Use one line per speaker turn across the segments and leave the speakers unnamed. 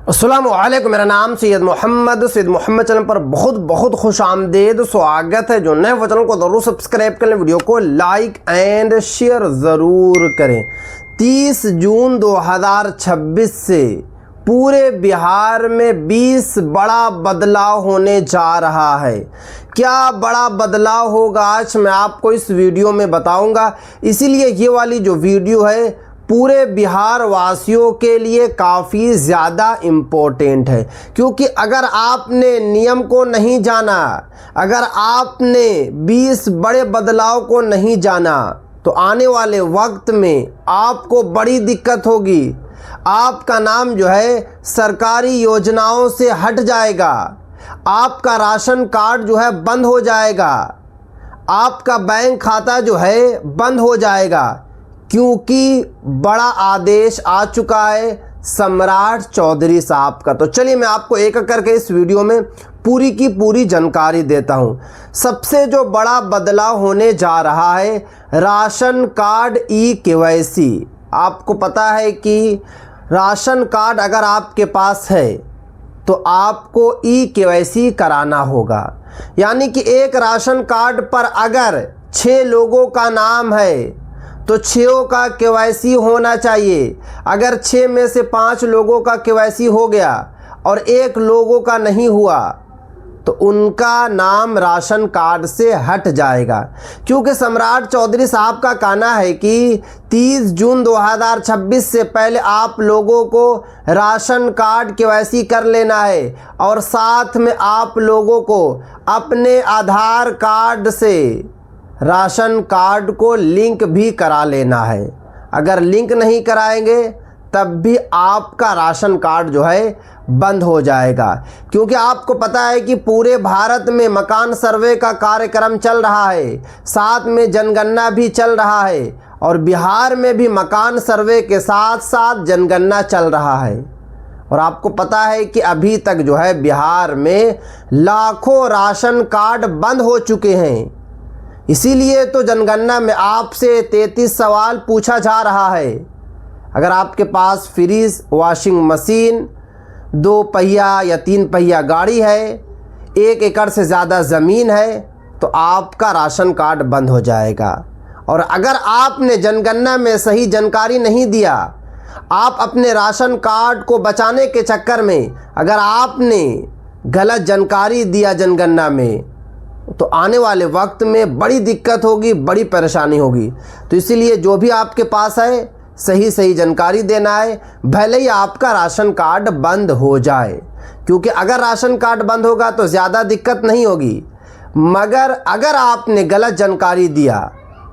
अस्सलाम वालेकुम। मेरा नाम सैयद मोहम्मद चैनल पर बहुत बहुत खुश आमदेद स्वागत है। जो नए वो चैनल को ज़रूर सब्सक्राइब कर लें, वीडियो को लाइक एंड शेयर ज़रूर करें। 30 जून 2026 से पूरे बिहार में 20 बड़ा बदलाव होने जा रहा है। क्या बड़ा बदलाव होगा आज मैं आपको इस वीडियो में बताऊंगा। इसीलिए ये वाली जो वीडियो है पूरे बिहार वासियों के लिए काफ़ी ज़्यादा इम्पोर्टेंट है, क्योंकि अगर आपने नियम को नहीं जाना, अगर आपने 20 बड़े बदलाव को नहीं जाना तो आने वाले वक्त में आपको बड़ी दिक्कत होगी। आपका नाम जो है सरकारी योजनाओं से हट जाएगा, आपका राशन कार्ड जो है बंद हो जाएगा, आपका बैंक खाता जो है बंद हो जाएगा, क्योंकि बड़ा आदेश आ चुका है सम्राट चौधरी साहब का। तो चलिए मैं आपको एक एक करके इस वीडियो में पूरी की पूरी जानकारी देता हूं। सबसे जो बड़ा बदलाव होने जा रहा है राशन कार्ड ई-केवाईसी। आपको पता है कि राशन कार्ड अगर आपके पास है तो आपको ई-केवाईसी कराना होगा। यानी कि एक राशन कार्ड पर अगर 6 लोगों का नाम है तो 6 का केवाईसी होना चाहिए। अगर 6 में से 5 लोगों का केवाईसी हो गया और 1 लोगों का नहीं हुआ तो उनका नाम राशन कार्ड से हट जाएगा। क्योंकि सम्राट चौधरी साहब का कहना है कि 30 जून 2026 से पहले आप लोगों को राशन कार्ड केवाईसी कर लेना है और साथ में आप लोगों को अपने आधार कार्ड से राशन कार्ड को लिंक भी करा लेना है। अगर लिंक नहीं कराएंगे तब भी आपका राशन कार्ड जो है बंद हो जाएगा। क्योंकि आपको पता है कि पूरे भारत में मकान सर्वे का कार्यक्रम चल रहा है, साथ में जनगणना भी चल रहा है और बिहार में भी मकान सर्वे के साथ साथ जनगणना चल रहा है। और आपको पता है कि अभी तक जो है बिहार में लाखों राशन कार्ड बंद हो चुके हैं। इसीलिए तो जनगणना में आपसे 33 सवाल पूछा जा रहा है। अगर आपके पास फ्रिज, वॉशिंग मशीन, 2 पहिया या 3 पहिया गाड़ी है, 1 एकड़ से ज़्यादा ज़मीन है तो आपका राशन कार्ड बंद हो जाएगा। और अगर आपने जनगणना में सही जानकारी नहीं दिया, आप अपने राशन कार्ड को बचाने के चक्कर में अगर आपने गलत जानकारी दिया जनगणना में तो आने वाले वक्त में बड़ी दिक्कत होगी, बड़ी परेशानी होगी। तो इसीलिए जो भी आपके पास है सही जानकारी देना है, भले ही आपका राशन कार्ड बंद हो जाए। क्योंकि अगर राशन कार्ड बंद होगा तो ज़्यादा दिक्कत नहीं होगी, मगर अगर आपने गलत जानकारी दिया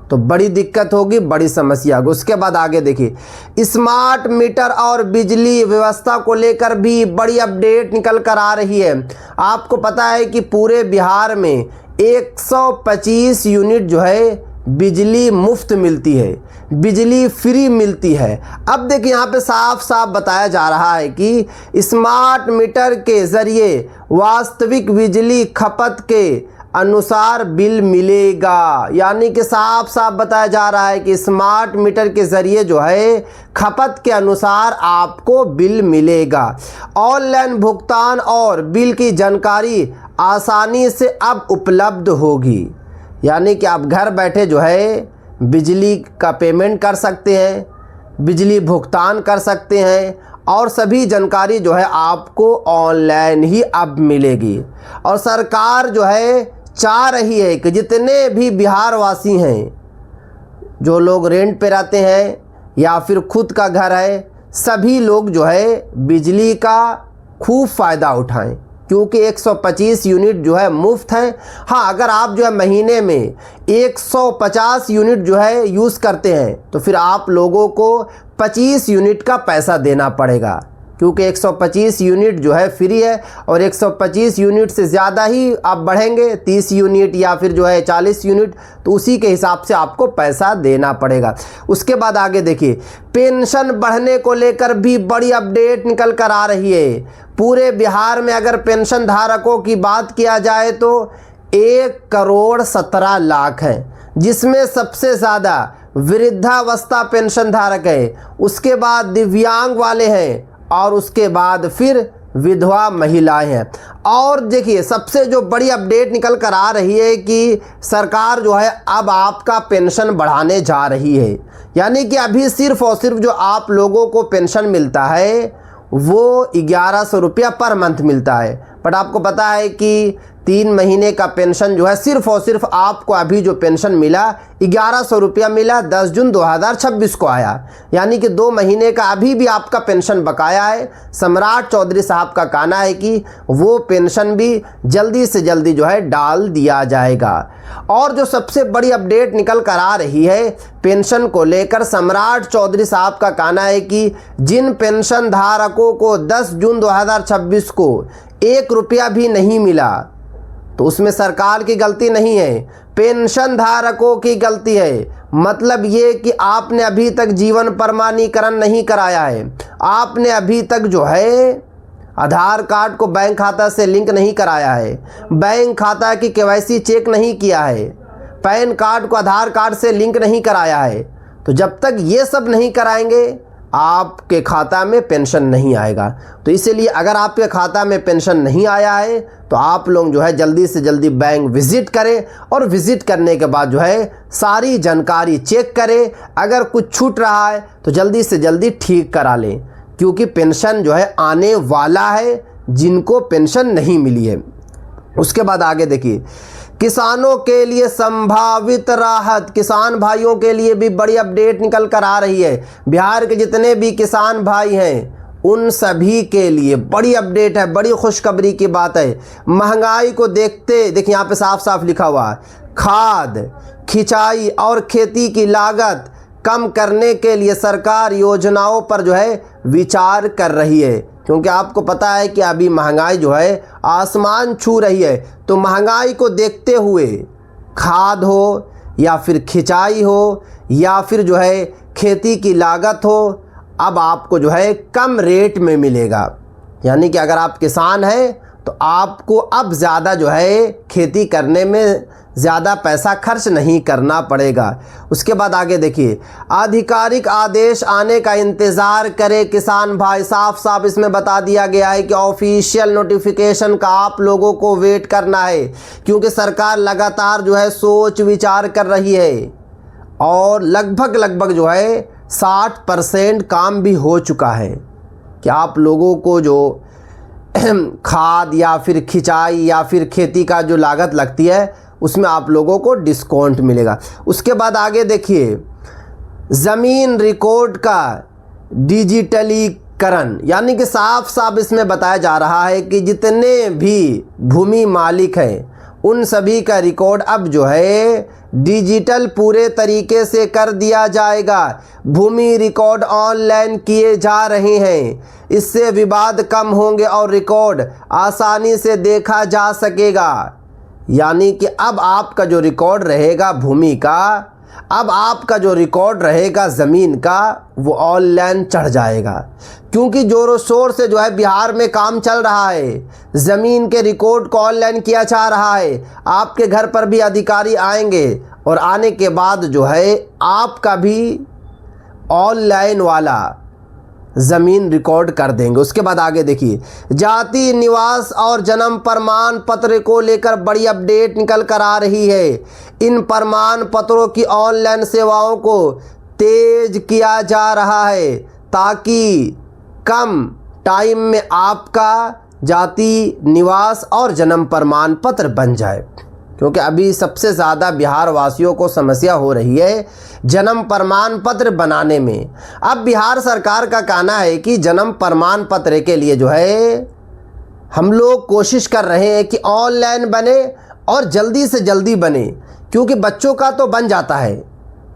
तो बड़ी दिक्कत होगी, बड़ी समस्या होगी। उसके बाद आगे देखिए, स्मार्ट मीटर और बिजली व्यवस्था को लेकर भी बड़ी अपडेट निकल कर आ रही है। आपको पता है कि पूरे बिहार में 125 यूनिट जो है बिजली मुफ्त मिलती है, बिजली फ्री मिलती है। अब देखिए यहाँ पे साफ साफ बताया जा रहा है कि स्मार्ट मीटर के ज़रिए वास्तविक बिजली खपत के अनुसार बिल मिलेगा। यानी कि साफ साफ बताया जा रहा है कि स्मार्ट मीटर के ज़रिए जो है खपत के अनुसार आपको बिल मिलेगा। ऑनलाइन भुगतान और बिल की जानकारी आसानी से अब उपलब्ध होगी। यानी कि आप घर बैठे जो है बिजली का पेमेंट कर सकते हैं, बिजली भुगतान कर सकते हैं और सभी जानकारी जो है आपको ऑनलाइन ही अब मिलेगी। और सरकार जो है चाह रही है कि जितने भी बिहार वासी हैं, जो लोग रेंट पे रहते हैं या फिर खुद का घर है, सभी लोग जो है बिजली का खूब फ़ायदा उठाएं। क्योंकि 125 यूनिट जो है मुफ्त है। हाँ, अगर आप जो है महीने में 150 यूनिट जो है यूज़ करते हैं तो फिर आप लोगों को 25 यूनिट का पैसा देना पड़ेगा। क्योंकि 125 यूनिट जो है फ्री है और 125 यूनिट से ज़्यादा ही आप बढ़ेंगे, 30 यूनिट या फिर जो है 40 यूनिट, तो उसी के हिसाब से आपको पैसा देना पड़ेगा। उसके बाद आगे देखिए, पेंशन बढ़ने को लेकर भी बड़ी अपडेट निकल कर आ रही है। पूरे बिहार में अगर पेंशन धारकों की बात किया जाए तो 1,17,00,000 हैं, जिसमें सबसे ज़्यादा वृद्धावस्था पेंशन धारक है, उसके बाद दिव्यांग वाले हैं और उसके बाद फिर विधवा महिलाएं हैं। और देखिए सबसे जो बड़ी अपडेट निकल कर आ रही है कि सरकार जो है अब आपका पेंशन बढ़ाने जा रही है। यानी कि अभी सिर्फ और सिर्फ जो आप लोगों को पेंशन मिलता है वो 1100 रुपया पर मंथ मिलता है। बट आपको पता है कि 3 महीने का पेंशन जो है सिर्फ और सिर्फ आपको अभी जो पेंशन मिला 1100 रुपया मिला, 10 जून 2026 को आया। यानी कि 2 महीने का अभी भी आपका पेंशन बकाया है। सम्राट चौधरी साहब का कहना है कि वो पेंशन भी जल्दी से जल्दी जो है डाल दिया जाएगा। और जो सबसे बड़ी अपडेट निकल कर आ रही है पेंशन को लेकर, सम्राट चौधरी साहब का कहना है कि जिन पेंशन धारकों को 10 जून 2026 को 1 रुपया भी नहीं मिला तो उसमें सरकार की गलती नहीं है, पेंशन धारकों की गलती है। मतलब ये कि आपने अभी तक जीवन प्रमाणीकरण नहीं कराया है, आपने अभी तक जो है आधार कार्ड को बैंक खाता से लिंक नहीं कराया है, बैंक खाता की केवाईसी चेक नहीं किया है, पैन कार्ड को आधार कार्ड से लिंक नहीं कराया है। तो जब तक ये सब नहीं कराएंगे आपके खाता में पेंशन नहीं आएगा। तो इसीलिए अगर आपके खाता में पेंशन नहीं आया है तो आप लोग जो है जल्दी से जल्दी बैंक विज़िट करें और विज़िट करने के बाद जो है सारी जानकारी चेक करें। अगर कुछ छूट रहा है तो जल्दी से जल्दी ठीक करा लें, क्योंकि पेंशन जो है आने वाला है जिनको पेंशन नहीं मिली है। उसके बाद आगे देखिए, किसानों के लिए संभावित राहत, किसान भाइयों के लिए भी बड़ी अपडेट निकल कर आ रही है। बिहार के जितने भी किसान भाई हैं उन सभी के लिए बड़ी अपडेट है, बड़ी खुशखबरी की बात है। महंगाई को देखते देखिए यहाँ पे साफ साफ लिखा हुआ है, खाद, खिंचाई और खेती की लागत कम करने के लिए सरकार योजनाओं पर जो है विचार कर रही है। क्योंकि आपको पता है कि अभी महंगाई जो है आसमान छू रही है। तो महंगाई को देखते हुए खाद हो या फिर खिंचाई हो या फिर जो है खेती की लागत हो, अब आपको जो है कम रेट में मिलेगा। यानी कि अगर आप किसान हैं तो आपको अब ज़्यादा जो है खेती करने में ज़्यादा पैसा खर्च नहीं करना पड़ेगा। उसके बाद आगे देखिए, आधिकारिक आदेश आने का इंतज़ार करें किसान भाई। साफ साफ इसमें बता दिया गया है कि ऑफिशियल नोटिफिकेशन का आप लोगों को वेट करना है, क्योंकि सरकार लगातार जो है सोच विचार कर रही है और लगभग जो है 60% काम भी हो चुका है कि आप लोगों को जो खाद या फिर खिंचाई या फिर खेती का जो लागत लगती है उसमें आप लोगों को डिस्काउंट मिलेगा। उसके बाद आगे देखिए, ज़मीन रिकॉर्ड का डिजिटलीकरण, यानी कि साफ साफ इसमें बताया जा रहा है कि जितने भी भूमि मालिक हैं उन सभी का रिकॉर्ड अब जो है डिजिटल पूरे तरीके से कर दिया जाएगा। भूमि रिकॉर्ड ऑनलाइन किए जा रहे हैं, इससे विवाद कम होंगे और रिकॉर्ड आसानी से देखा जा सकेगा। यानी कि अब आपका जो रिकॉर्ड रहेगा भूमि का, अब आपका जो रिकॉर्ड रहेगा ज़मीन का, वो ऑनलाइन चढ़ जाएगा। क्योंकि जोरों शोर से जो है बिहार में काम चल रहा है, ज़मीन के रिकॉर्ड को ऑनलाइन किया जा रहा है। आपके घर पर भी अधिकारी आएंगे और आने के बाद जो है आपका भी ऑनलाइन वाला ज़मीन रिकॉर्ड कर देंगे। उसके बाद आगे देखिए, जाति निवास और जन्म प्रमाण पत्र को लेकर बड़ी अपडेट निकल कर आ रही है। इन प्रमाण पत्रों की ऑनलाइन सेवाओं को तेज किया जा रहा है ताकि कम टाइम में आपका जाति निवास और जन्म प्रमाण पत्र बन जाए। क्योंकि अभी सबसे ज़्यादा बिहार वासियों को समस्या हो रही है जन्म प्रमाण पत्र बनाने में। अब बिहार सरकार का कहना है कि जन्म प्रमाण पत्र के लिए जो है हम लोग कोशिश कर रहे हैं कि ऑनलाइन बने और जल्दी से जल्दी बने, क्योंकि बच्चों का तो बन जाता है।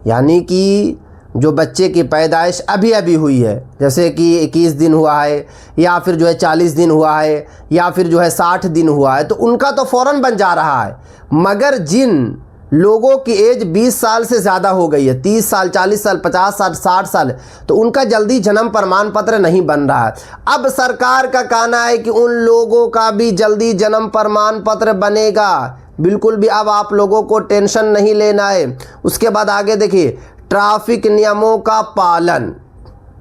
यानी कि जो बच्चे की पैदाइश अभी अभी हुई है, जैसे कि 21 दिन हुआ है या फिर जो है 40 दिन हुआ है या फिर जो है 60 दिन हुआ है, तो उनका तो फ़ौरन बन जा रहा है। मगर जिन लोगों की एज 20 साल से ज़्यादा हो गई है, 30 साल, 40 साल, 50 साल, 60 साल, तो उनका जल्दी जन्म प्रमाण पत्र नहीं बन रहा है। अब सरकार का कहना है कि उन लोगों का भी जल्दी जन्म प्रमाण पत्र बनेगा। बिल्कुल भी अब आप लोगों को टेंशन नहीं लेना है। उसके बाद आगे देखिए, ट्रैफिक नियमों का पालन,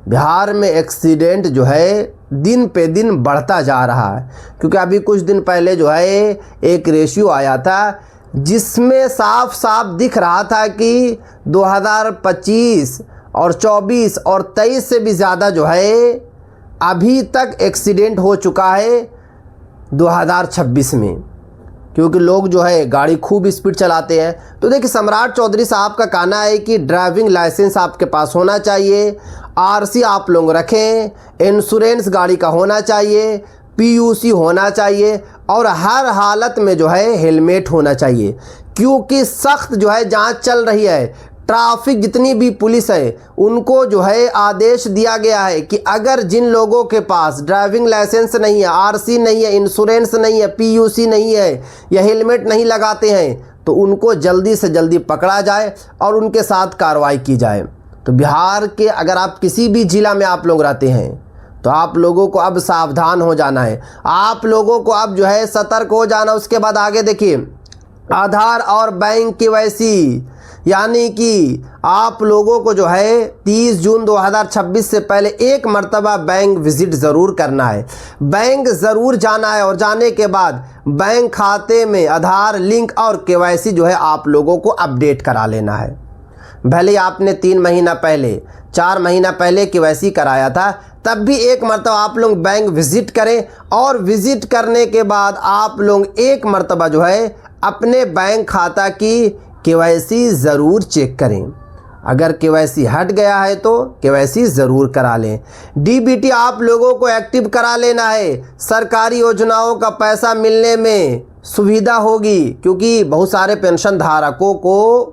बिहार में एक्सीडेंट जो है दिन पे दिन बढ़ता जा रहा है, क्योंकि अभी कुछ दिन पहले जो है एक रेशियो आया था जिसमें साफ साफ दिख रहा था कि 2025 और 24 और 23 से भी ज़्यादा जो है अभी तक एक्सीडेंट हो चुका है 2026 में, क्योंकि लोग जो है गाड़ी खूब स्पीड चलाते हैं। तो देखिए, सम्राट चौधरी साहब का कहना है कि ड्राइविंग लाइसेंस आपके पास होना चाहिए, आरसी आप लोग रखें, इंश्योरेंस गाड़ी का होना चाहिए, पीयूसी होना चाहिए और हर हालत में जो है हेलमेट होना चाहिए, क्योंकि सख्त जो है जांच चल रही है। ट्रैफिक जितनी भी पुलिस है उनको जो है आदेश दिया गया है कि अगर जिन लोगों के पास ड्राइविंग लाइसेंस नहीं है, आरसी नहीं है, इंश्योरेंस नहीं है, पीयूसी नहीं है या हेलमेट नहीं लगाते हैं तो उनको जल्दी से जल्दी पकड़ा जाए और उनके साथ कार्रवाई की जाए। तो बिहार के अगर आप किसी भी ज़िला में आप लोग रहते हैं तो आप लोगों को अब सावधान हो जाना है, आप लोगों को अब जो है सतर्क हो जाना। उसके बाद आगे देखिए, आधार और बैंक केवाईसी, यानी कि आप लोगों को जो है 30 जून 2026 से पहले एक मर्तबा बैंक विजिट ज़रूर करना है, बैंक ज़रूर जाना है और जाने के बाद बैंक खाते में आधार लिंक और केवाईसी जो है आप लोगों को अपडेट करा लेना है। भले आपने 3 महीना पहले 4 महीना पहले केवाईसी कराया था, तब भी एक मर्तबा आप लोग बैंक विज़िट करें और विज़िट करने के बाद आप लोग एक मर्तबा जो है अपने बैंक खाता की केवाईसी ज़रूर चेक करें। अगर केवाईसी हट गया है तो केवाईसी ज़रूर करा लें। डीबीटी आप लोगों को एक्टिव करा लेना है, सरकारी योजनाओं का पैसा मिलने में सुविधा होगी, क्योंकि बहुत सारे पेंशन धारकों को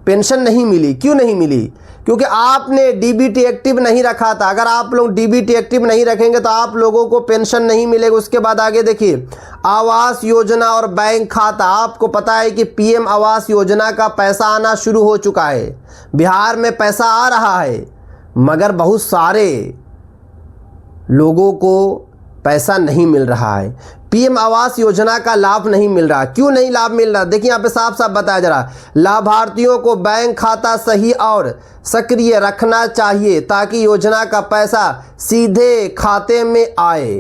पेंशन नहीं मिली। क्यों नहीं मिली? क्योंकि आपने डीबीटी एक्टिव नहीं रखा था। अगर आप लोग डीबीटी एक्टिव नहीं रखेंगे तो आप लोगों को पेंशन नहीं मिलेगा। उसके बाद आगे देखिए, आवास योजना और बैंक खाता। आपको पता है कि पीएम आवास योजना का पैसा आना शुरू हो चुका है, बिहार में पैसा आ रहा है, मगर बहुत सारे लोगों को पैसा नहीं मिल रहा है। पीएम आवास योजना का लाभ नहीं मिल रहा। क्यों नहीं लाभ मिल रहा? देखिए यहाँ पे साफ साफ बताया जा रहा, लाभार्थियों को बैंक खाता सही और सक्रिय रखना चाहिए ताकि योजना का पैसा सीधे खाते में आए।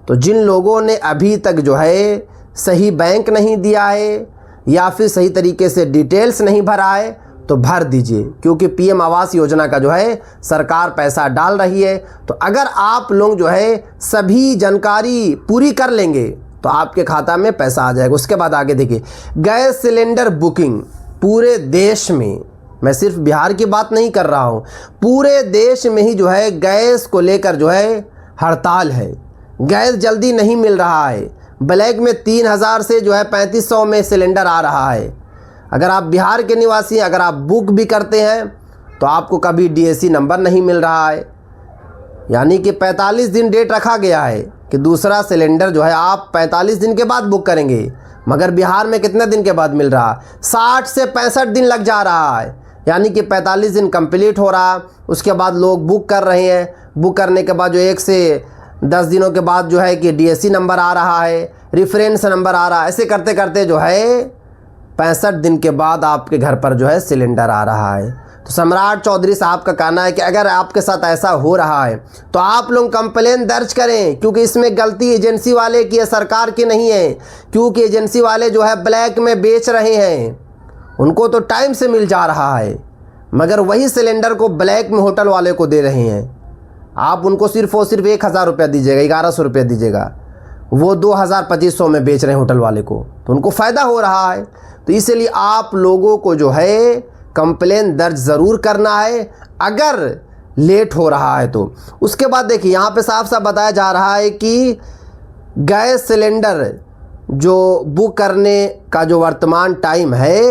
तो जिन लोगों ने अभी तक जो है सही बैंक नहीं दिया है या फिर सही तरीके से डिटेल्स नहीं भरा है तो भर दीजिए, क्योंकि पीएम आवास योजना का जो है सरकार पैसा डाल रही है। तो अगर आप लोग जो है सभी जानकारी पूरी कर लेंगे तो आपके खाता में पैसा आ जाएगा। उसके बाद आगे देखिए, गैस सिलेंडर बुकिंग पूरे देश में, मैं सिर्फ बिहार की बात नहीं कर रहा हूँ, पूरे देश में ही जो है गैस को लेकर जो है हड़ताल है। गैस जल्दी नहीं मिल रहा है, ब्लैक में 3000 से जो है 3500 में सिलेंडर आ रहा है। अगर आप बिहार के निवासी हैं, अगर आप बुक भी करते हैं तो आपको कभी डीएसी नंबर नहीं मिल रहा है, यानी कि 45 दिन डेट रखा गया है कि दूसरा सिलेंडर जो है आप 45 दिन के बाद बुक करेंगे, मगर बिहार में कितने दिन के बाद मिल रहा? 60 से 65 दिन लग जा रहा है, यानी कि 45 दिन कंप्लीट हो रहा। उसके बाद लोग बुक कर रहे हैं, बुक करने के बाद जो 1 से 10 दिनों के बाद जो है कि डीएसी नंबर आ रहा है, रेफरेंस नंबर आ रहा है, ऐसे करते करते जो है 65 दिन के बाद आपके घर पर जो है सिलेंडर आ रहा है। तो सम्राट चौधरी साहब का कहना है कि अगर आपके साथ ऐसा हो रहा है तो आप लोग कंप्लेन दर्ज करें, क्योंकि इसमें गलती एजेंसी वाले की है, सरकार की नहीं है। क्योंकि एजेंसी वाले जो है ब्लैक में बेच रहे हैं, उनको तो टाइम से मिल जा रहा है, मगर वही सिलेंडर को ब्लैक में होटल वाले को दे रहे हैं। आप उनको सिर्फ और सिर्फ 1000 रुपया दीजिएगा, 1100 रुपया दीजिएगा, वो 2000-2500 में बेच रहे हैं होटल वाले को, तो उनको फ़ायदा हो रहा है। तो इसलिए आप लोगों को जो है कंप्लेन दर्ज ज़रूर करना है अगर लेट हो रहा है तो। उसके बाद देखिए, यहाँ पे साफ साफ बताया जा रहा है कि गैस सिलेंडर जो बुक करने का जो वर्तमान टाइम है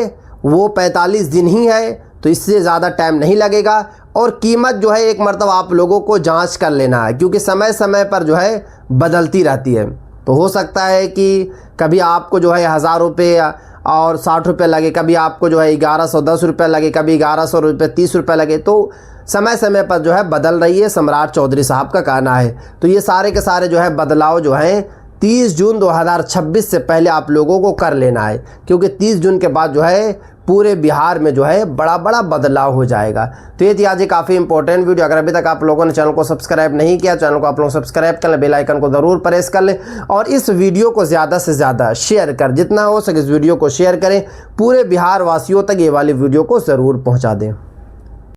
वो 45 दिन ही है, तो इससे ज़्यादा टाइम नहीं लगेगा। और कीमत जो है एक मर्तबा आप लोगों को जांच कर लेना है, क्योंकि समय समय पर जो है बदलती रहती है। तो हो सकता है कि कभी आपको जो है 1000 रुपये और 60 रुपये लगे, कभी आपको जो है 1110 रुपये लगे, कभी 1100 रुपये 30 रुपये लगे। तो समय समय पर जो है बदल रही है, सम्राट चौधरी साहब का कहना है। तो ये सारे के सारे जो है बदलाव जो हैं 30 जून 2026 से पहले आप लोगों को कर लेना है, क्योंकि 30 जून के बाद जो है पूरे बिहार में जो है बड़ा बड़ा बदलाव हो जाएगा। तो ये थी आज ये काफ़ी इंपॉर्टेंट वीडियो। अगर अभी तक आप लोगों ने चैनल को सब्सक्राइब नहीं किया, चैनल को आप लोग सब्सक्राइब कर लें, बेल आइकन को ज़रूर प्रेस कर लें और इस वीडियो को ज़्यादा से ज़्यादा शेयर कर, जितना हो सके इस वीडियो को शेयर करें, पूरे बिहार वासियों तक ये वाली वीडियो को ज़रूर पहुँचा दें।